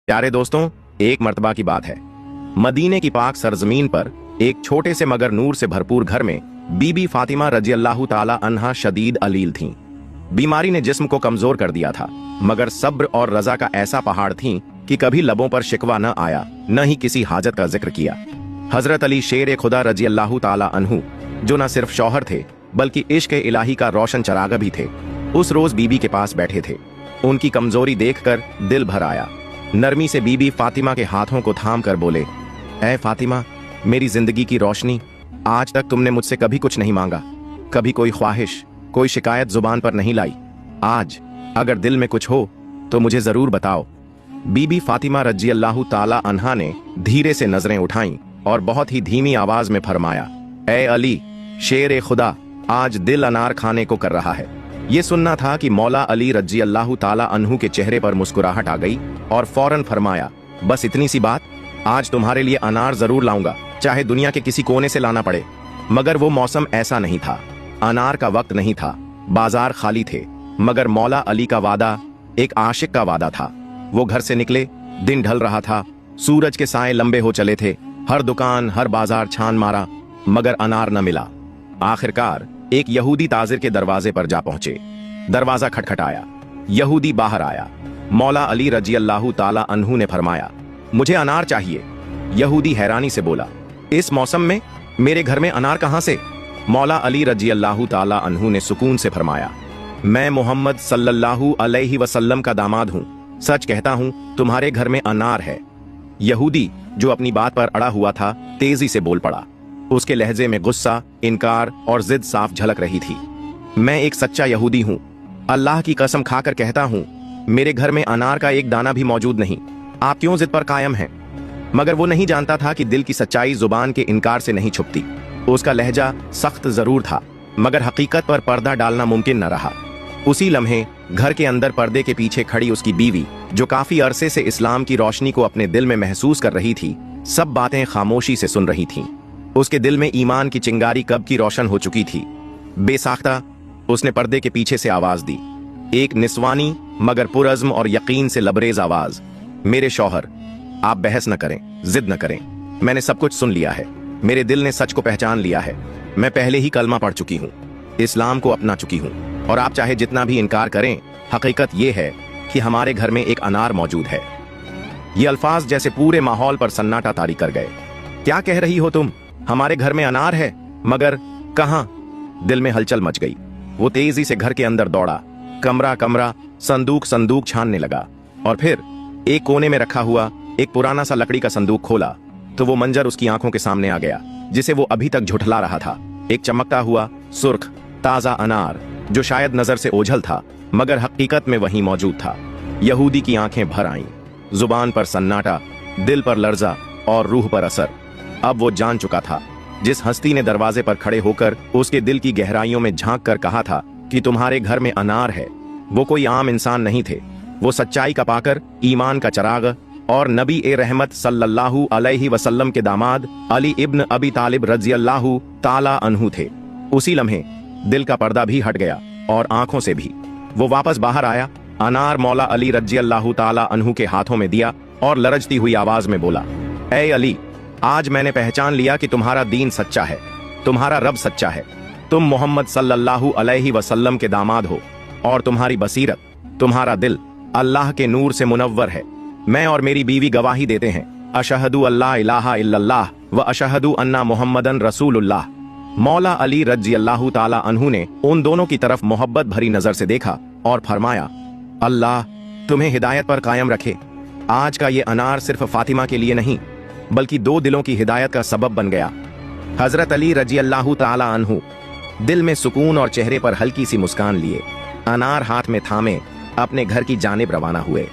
प्यारे दोस्तों, एक मर्तबा की बात है। मदीने की पाक सरजमीन पर एक छोटे से मगर नूर से भरपूर घर में बीबी फातिमा रजी अल्लाह ताला अन्हा शदीद अलील थीं। बीमारी ने जिस्म को कमजोर कर दिया था, मगर सब्र और रजा का ऐसा पहाड़ थीं कि कभी लबों पर शिकवा न आया, न ही किसी हाजत का जिक्र किया। हजरत अली शेर खुदा रजी अल्लाह ताला अन्हु, जो न सिर्फ शौहर थे बल्कि इश्क इलाही का रोशन चरागा भी थे, उस रोज बीबी के पास बैठे थे। उनकी कमजोरी देखकर दिल भर आया। नरमी से बीबी फातिमा के हाथों को थाम कर बोले, ऐ फातिमा, मेरी जिंदगी की रोशनी, आज तक तुमने मुझसे कभी कुछ नहीं मांगा, कभी कोई ख्वाहिश, कोई शिकायत जुबान पर नहीं लाई। आज अगर दिल में कुछ हो तो मुझे जरूर बताओ। बीबी फातिमा रजी अल्लाह ताला अन्हा ने धीरे से नजरें उठाईं और बहुत ही धीमी आवाज में फरमाया, ऐ अली शेर खुदा, आज दिल अनार खाने को कर रहा है। ये सुनना था कि मौला अली रजी अल्लाह ताला अन्हु के चेहरे पर मुस्कुराहट आ गई और फौरन फरमाया, बस इतनी सी बात, आज तुम्हारे लिए अनार जरूर लाऊंगा, चाहे दुनिया के किसी कोने से लाना पड़े। मगर वो मौसम ऐसा नहीं था, अनार का वक्त नहीं था, बाजार खाली थे। मगर मौला अली का वादा एक आशिक का वादा था। वो घर से निकले, दिन ढल रहा था, सूरज के साए लंबे हो चले थे, हर दुकान हर बाजार छान मारा, मगर अनार न मिला। आखिरकार एक यहूदी ताजिर के दरवाजे पर जा पहुंचे। दरवाजा खटखटाया, यहूदी बाहर आया। मौला अली रजी अल्लाह ताला अन्हु ने फरमाया, मुझे अनार चाहिए। यहूदी हैरानी से बोला, इस मौसम में मेरे घर में अनार कहां से? मौला अली रजी अल्लाह ताला अन्हु ने सुकून से फरमाया, मैं मोहम्मद सल्लल्लाहु अलैहि वसल्लम का दामाद हूं, सच कहता हूं तुम्हारे घर में अनार है। यहूदी, जो अपनी बात पर अड़ा हुआ था, तेजी से बोल पड़ा। उसके लहजे में गुस्सा, इनकार और जिद साफ झलक रही थी। मैं एक सच्चा यहूदी हूं, अल्लाह की कसम खाकर कहता हूं, मेरे घर में अनार का एक दाना भी मौजूद नहीं। आप क्यों जिद पर कायम हैं? मगर वो नहीं जानता था कि दिल की सच्चाई जुबान के इनकार से नहीं छुपती। उसका लहजा सख्त जरूर था, मगर हकीकत पर पर्दा डालना मुमकिन न रहा। उसी लम्हे घर के अंदर पर्दे के पीछे खड़ी उसकी बीवी, जो काफी अरसे से इस्लाम की रोशनी को अपने दिल में महसूस कर रही थी, सब बातें खामोशी से सुन रही थीं। उसके दिल में ईमान की चिंगारी कब की रोशन हो चुकी थी। बेसाख्ता उसने पर्दे के पीछे से आवाज दी, एक निस्वानी मगर पुरज़्म और यकीन से लबरेज आवाज, मेरे शौहर, आप बहस न करें, जिद न करें, मैंने सब कुछ सुन लिया है। मेरे दिल ने सच को पहचान लिया है। मैं पहले ही कलमा पढ़ चुकी हूँ, इस्लाम को अपना चुकी हूँ, और आप चाहे जितना भी इनकार करें, हकीकत यह है कि हमारे घर में एक अनार मौजूद है। ये अल्फाज जैसे पूरे माहौल पर सन्नाटा तारी कर गए। क्या कह रही हो तुम? हमारे घर में अनार है? मगर कहां? दिल में हलचल मच गई। वो तेजी से घर के अंदर दौड़ा, कमरा कमरा, संदूक संदूक छानने लगा, और फिर एक कोने में रखा हुआ एक पुराना सा लकड़ी का संदूक खोला तो वो मंजर उसकी आंखों के सामने आ गया, जिसे वो अभी तक झुठला रहा था। एक चमकता हुआ सुर्ख ताजा अनार, जो शायद नजर से ओझल था मगर हकीकत में वहीं मौजूद था। यहूदी की आंखें भर आईं, जुबान पर सन्नाटा, दिल पर लर्जा और रूह पर असर। अब वो जान चुका था, जिस हस्ती ने दरवाजे पर खड़े होकर उसके दिल की गहराइयों में झांक कर कहा था कि तुम्हारे घर में अनार है, वो कोई आम इंसान नहीं थे। वो सच्चाई का पाकर, ईमान का चराग और नबी ए रहमत सल्लल्लाहु अलैहि वसल्लम के दामाद अली इब्न अबी तालिब रजी अल्लाह ताला अन्हु थे। उसी लम्हे दिल का पर्दा भी हट गया और आंखों से भी। वो वापस बाहर आया, अनार मौला अली रजी अल्लाह ताला अन्हु के हाथों में दिया और लरजती हुई आवाज में बोला, ऐ अली, आज मैंने पहचान लिया कि तुम्हारा दीन सच्चा है, तुम्हारा रब सच्चा है। तुम मोहम्मद सल्लल्लाहु अलैहि वसल्लम के दामाद हो और तुम्हारी बसीरत, तुम्हारा दिल अल्लाह के नूर से मुनव्वर है। मैं और मेरी बीवी गवाही देते हैं, अशहदु अल्ला इलाहा इल्लल्लाह व अशहदु अन्ना मुहम्मदन रसूलुल्लाह। मौला अली रजी अल्लाह ताला अन्हु ने उन दोनों की तरफ मोहब्बत भरी नजर से देखा और फरमाया, अल्लाह तुम्हें हिदायत पर कायम रखे। आज का ये अनार सिर्फ फातिमा के लिए नहीं, बल्कि दो दिलों की हिदायत का सबब बन गया। हजरत अली रजी अल्लाह ताला अन्हु दिल में सुकून और चेहरे पर हल्की सी मुस्कान लिए अनार हाथ में थामे अपने घर की जानिब रवाना हुए।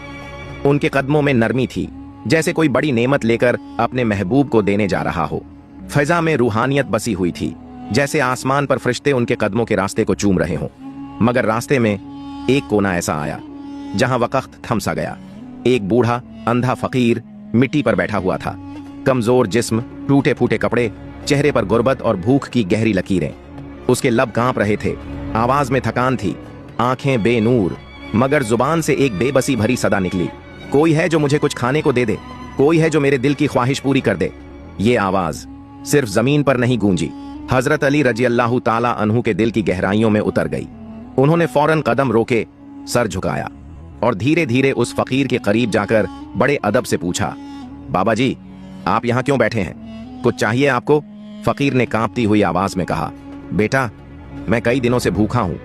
उनके कदमों में नरमी थी, जैसे कोई बड़ी नेमत लेकर अपने महबूब को देने जा रहा हो। फिजा में रूहानियत बसी हुई थी, जैसे आसमान पर फरिश्ते उनके कदमों के रास्ते को चूम रहे हों। मगर रास्ते में एक कोना ऐसा आया जहां वक्त थम सा गया। एक बूढ़ा अंधा फकीर मिट्टी पर बैठा हुआ था, कमजोर जिस्म, टूटे फूटे कपड़े, चेहरे पर गुर्बत और भूख की गहरी लकीरें। उसके लब कांप रहे थे, आवाज में थकान थी, आंखें बेनूर, मगर जुबान से एक बेबसी भरी सदा निकली, कोई है जो मुझे कुछ खाने को दे दे, कोई है जो मेरे दिल की ख्वाहिश पूरी कर दे। ये आवाज सिर्फ जमीन पर नहीं गूंजी, हजरत अली रजी अल्लाह ताला अन्हु के दिल की गहराइयों में उतर गई। उन्होंने फौरन कदम रोके, सर झुकाया और धीरे धीरे उस फकीर के करीब जाकर बड़े अदब से पूछा, बाबा जी, आप यहाँ क्यों बैठे हैं? कुछ चाहिए आपको? फकीर ने कांपती हुई आवाज में कहा, बेटा, मैं कई दिनों से भूखा हूं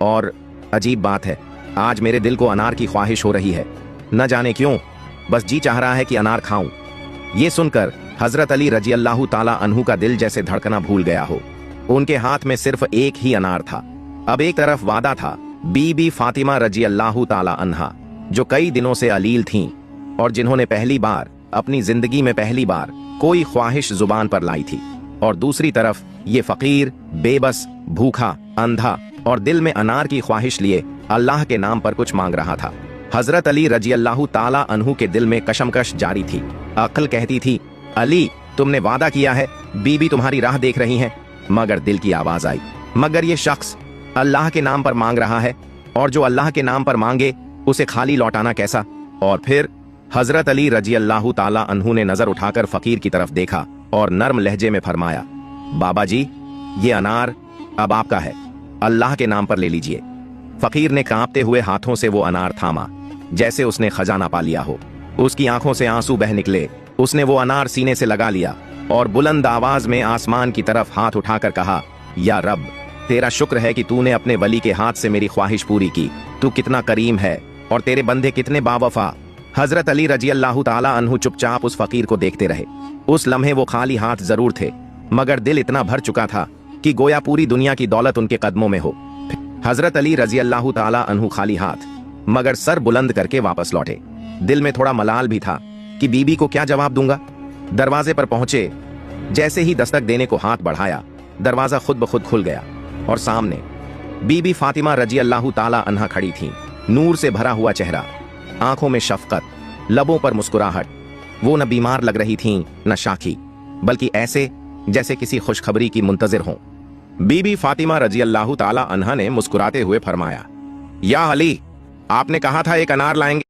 और अजीब बात है, आज मेरे दिल को अनार की ख्वाहिश हो रही है। न जाने क्यों, बस जी चाह रहा है कि अनार खाऊं। ये सुनकर हजरत अली रजी अल्लाह ताला अन्हु का दिल जैसे धड़कना भूल गया हो। उनके हाथ में सिर्फ एक ही अनार था। अब एक तरफ वादा था बीबी फातिमा रजी अल्लाह ताला अन्हा, जो कई दिनों से अलील थीं और जिन्होंने पहली बार अपनी जिंदगी में पहली बार कोई ख्वाहिश जुबान पर लाई थी, और दूसरी तरफ ये फकीर बेबस, भूखा, अंधा और दिल में अनार की ख्वाहिश लिए अल्लाह के नाम पर कुछ मांग रहा था। हजरत अली रजी अल्लाह ताला अन्हु के दिल में कशमकश जारी थी। अक्ल कहती थी, अली, तुमने वादा किया है, बीबी तुम्हारी राह देख रही है। मगर दिल की आवाज आई, मगर ये शख्स अल्लाह के नाम पर मांग रहा है, और जो अल्लाह के नाम पर मांगे उसे खाली लौटाना कैसा? और फिर हजरत अली रजी अल्लाह ताला अन्हु ने नजर उठाकर फकीर की तरफ देखा और नर्म लहजे में फरमाया, बाबा जी, ये अनार अब आपका है, अल्लाह के नाम पर ले लीजिए। फकीर ने कांपते हुए हाथों से वो अनार थामा, जैसे उसने खजाना पा लिया हो। उसकी आंखों से आंसू बह निकले। उसने वो अनार सीने से लगा लिया और बुलंद आवाज में आसमान की तरफ हाथ उठाकर कहा, या रब, तेरा शुक्र है कि तूने अपने वली के हाथ से मेरी ख्वाहिश पूरी की। तू कितना करीम है और तेरे बंदे कितने बावफा। हजरत अली रजी अल्लाह ताला अन्हु चुपचाप उस फकीर को देखते रहे। उस लम्हे वो खाली हाथ जरूर थे, मगर दिल इतना भर चुका था कि गोया पूरी दुनिया की दौलत उनके कदमों में हो। हजरत अली रजी अल्लाह ताला अन्हु खाली हाथ, मगर सर बुलंद करके वापस लौटे। दिल में थोड़ा मलाल भी था कि बीबी को क्या जवाब दूंगा। दरवाजे पर पहुंचे, जैसे ही दस्तक देने को हाथ बढ़ाया, दरवाजा खुद ब खुद खुल गया और सामने बीबी फातिमा रजी अल्लाह ताला अन्हा खड़ी थी। नूर से भरा हुआ चेहरा, आंखों में शफकत, लबों पर मुस्कुराहट। वो न बीमार लग रही थीं, न शाकी, बल्कि ऐसे जैसे किसी खुशखबरी की मुंतजिर हों। बीबी फातिमा रजी अल्लाह ताला अन्हा ने मुस्कुराते हुए फरमाया, या अली, आपने कहा था एक अनार लाएंगे।